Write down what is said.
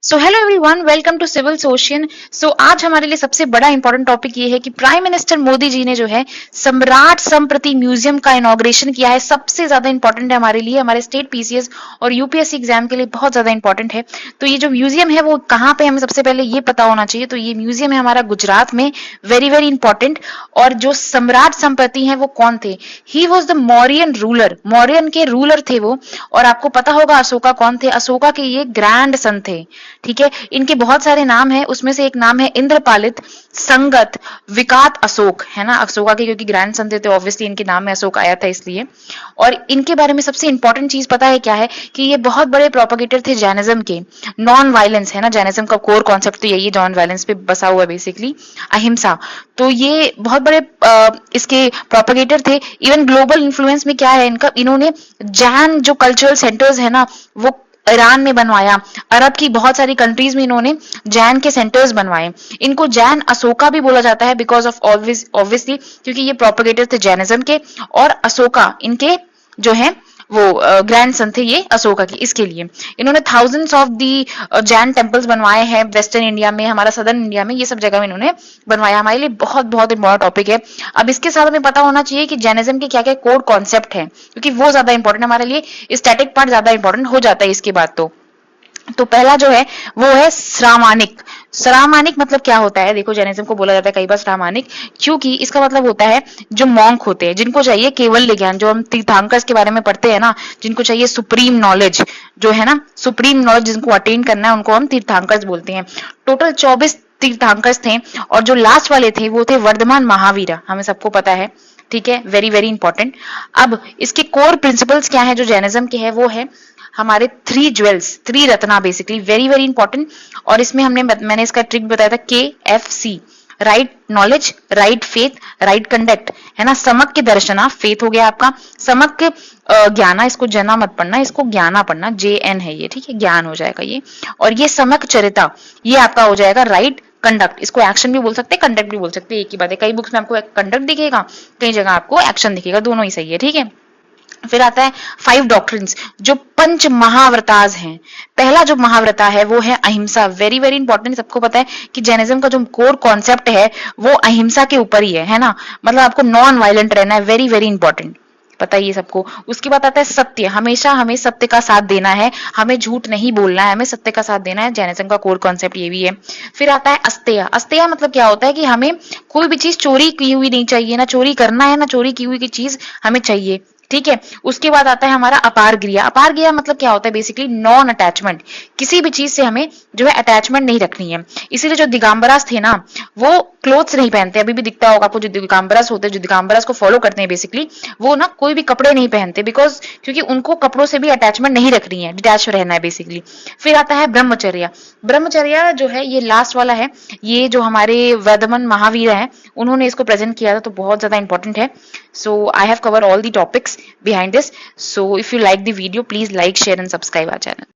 So hello everyone, welcome to civil सोशियन। आज हमारे लिए सबसे बड़ा इंपॉर्टेंट टॉपिक ये है कि प्राइम मिनिस्टर मोदी जी ने जो है सम्राट संप्रति म्यूजियम का इनॉग्रेशन किया है। सबसे ज्यादा इंपॉर्टेंट है हमारे लिए, हमारे स्टेट पीसीएस और यूपीएससी एग्जाम के लिए बहुत ज्यादा इंपॉर्टेंट है। तो ये जो म्यूजियम है वो कहाँ पे, हमें सबसे पहले ये पता होना चाहिए। तो ये म्यूजियम है हमारा गुजरात में, वेरी वेरी इंपॉर्टेंट। और जो सम्राट संप्रति है वो कौन थे? He was the Mauryan ruler, Mauryan के रूलर थे वो। और आपको पता होगा अशोका कौन थे? अशोका के ये ग्रैंड सन थे। ठीक है, इनके बहुत सारे नाम है, उसमें से एक नाम है इंद्रपालित, संगत, विकात अशोक, है ना। अशोका के क्योंकि ग्रैंड सन थे तो ऑब्वियसली इनके नाम में अशोक आया था इसलिए। और इनके बारे में सबसे इंपॉर्टेंट चीज पता है क्या है? कि ये बहुत बड़े प्रोपेगेटर थे जैनिज्म के। नॉन वायलेंस, है ना, जैनिज्म का कोर कॉन्सेप्ट तो यही है, नॉन वायलेंस पे बसा हुआ है बेसिकली, अहिंसा। तो ये बहुत बड़े इसके प्रोपेगेटर थे। इवन ग्लोबल इन्फ्लुएंस में क्या है इनका, इन्होंने जैन जो कल्चरल सेंटर्स है ना वो ईरान में बनवाया। अरब की बहुत सारी कंट्रीज में इन्होंने जैन के सेंटर्स बनवाए। इनको जैन अशोका भी बोला जाता है बिकॉज ऑफ ऑब्वियसली क्योंकि ये प्रोपेगेटर थे जैनिज्म के। और अशोका इनके जो है वो ग्रैंड सन थे ये अशोका की। इसके लिए इन्होंने thousands of the Jain temples बनवाए हैं वेस्टर्न इंडिया में, हमारा सदर्न इंडिया में, ये सब जगह में इन्होंने बनवाया। हमारे लिए बहुत बहुत इंपॉर्टेंट टॉपिक है। अब इसके साथ हमें पता होना चाहिए कि जैनिज्म के क्या क्या कोर कॉन्सेप्ट है, क्योंकि वो ज्यादा इंपॉर्टेंट हमारे लिए। स्टैटिक पार्ट ज्यादा इंपॉर्टेंट हो जाता है इसके बाद। तो पहला जो है वो है श्रामानिक। श्रामानिक मतलब क्या होता है? देखो, जैनिज्म को बोला जाता है कई बार श्रामानिक, क्योंकि इसका मतलब होता है जो मॉन्क होते हैं, जिनको चाहिए केवल ज्ञान, जो हम तीर्थंकर्स के बारे में पढ़ते हैं ना, जिनको चाहिए सुप्रीम नॉलेज, जो है ना सुप्रीम नॉलेज जिनको अटेन करना है, उनको हम तीर्थंकर्स बोलते हैं। टोटल 24 तीर्थंकर्स थे। और जो लास्ट वाले थे वो थे वर्धमान महावीरा, हमें सबको पता है। ठीक है, वेरी वेरी इंपॉर्टेंट। अब इसके कोर प्रिंसिपल्स क्या है जो जैनिज्म के है? वो है हमारे three jewels, three Ratna, basically very very important. और इसमें मैंने इसका ट्रिक बताया था, KFC, right knowledge, right faith, right conduct, है ना। समक के दर्शना, फेथ हो गया आपका। समक के ज्ञाना, इसको जना मत पढ़ना, इसको ज्ञाना पढ़ना, JN है ये, ठीक है, ज्ञान हो जाएगा ये। और ये समक चरिता, ये आपका हो जाएगा राइट कंडक्ट। इसको एक्शन भी बोल सकते हैं, कंडक्ट भी बोल सकते हैं, एक ही बात है। कई बुक्स में आपको कंडक्ट दिखेगा, कई जगह आपको एक्शन दिखेगा, दोनों ही सही है, ठीक है। फिर आता है 5 डॉक्ट्रिन्स, जो पंच महाव्रताज हैं। पहला जो महाव्रता है वो है अहिंसा, वेरी वेरी इंपॉर्टेंट। सबको पता है कि जैनिज्म का जो कोर कॉन्सेप्ट है वो अहिंसा के ऊपर ही है ना। मतलब आपको नॉन वायलेंट रहना है, वेरी वेरी इंपॉर्टेंट, पता है ये सबको। उसके बाद आता है सत्य, हमेशा हमें सत्य का साथ देना है, हमें झूठ नहीं बोलना है, हमें सत्य का साथ देना है। जैनिज्म का कोर कॉन्सेप्ट ये भी है। फिर आता है अस्तेय। अस्तेय मतलब क्या होता है कि हमें कोई भी चीज चोरी की हुई नहीं चाहिए, ना चोरी करना है, ना चोरी की हुई की चीज हमें चाहिए, ठीक है। उसके बाद आता है हमारा अपार क्रिया। अपार क्रिया मतलब क्या होता है? बेसिकली नॉन अटैचमेंट, किसी भी चीज से हमें जो है अटैचमेंट नहीं रखनी है। इसीलिए जो दिगंबरास थे ना वो क्लोथ्स नहीं पहनते, अभी भी दिखता होगा आपको, जो दिगंबरास होते हैं, जो दिगंबरास को फॉलो करते हैं बेसिकली, वो ना कोई भी कपड़े नहीं पहनते, बिकॉज क्योंकि उनको कपड़ों से भी अटैचमेंट नहीं रखनी है, डिटैच रहना है बेसिकली। फिर आता है ब्रह्मचर्य। ब्रह्मचर्य जो है ये लास्ट वाला है, ये जो हमारे वर्धमान महावीर है उन्होंने इसको प्रेजेंट किया था, तो बहुत ज्यादा इंपॉर्टेंट है। So I have covered all the topics behind this. So if you like the video, please like, share and subscribe our channel.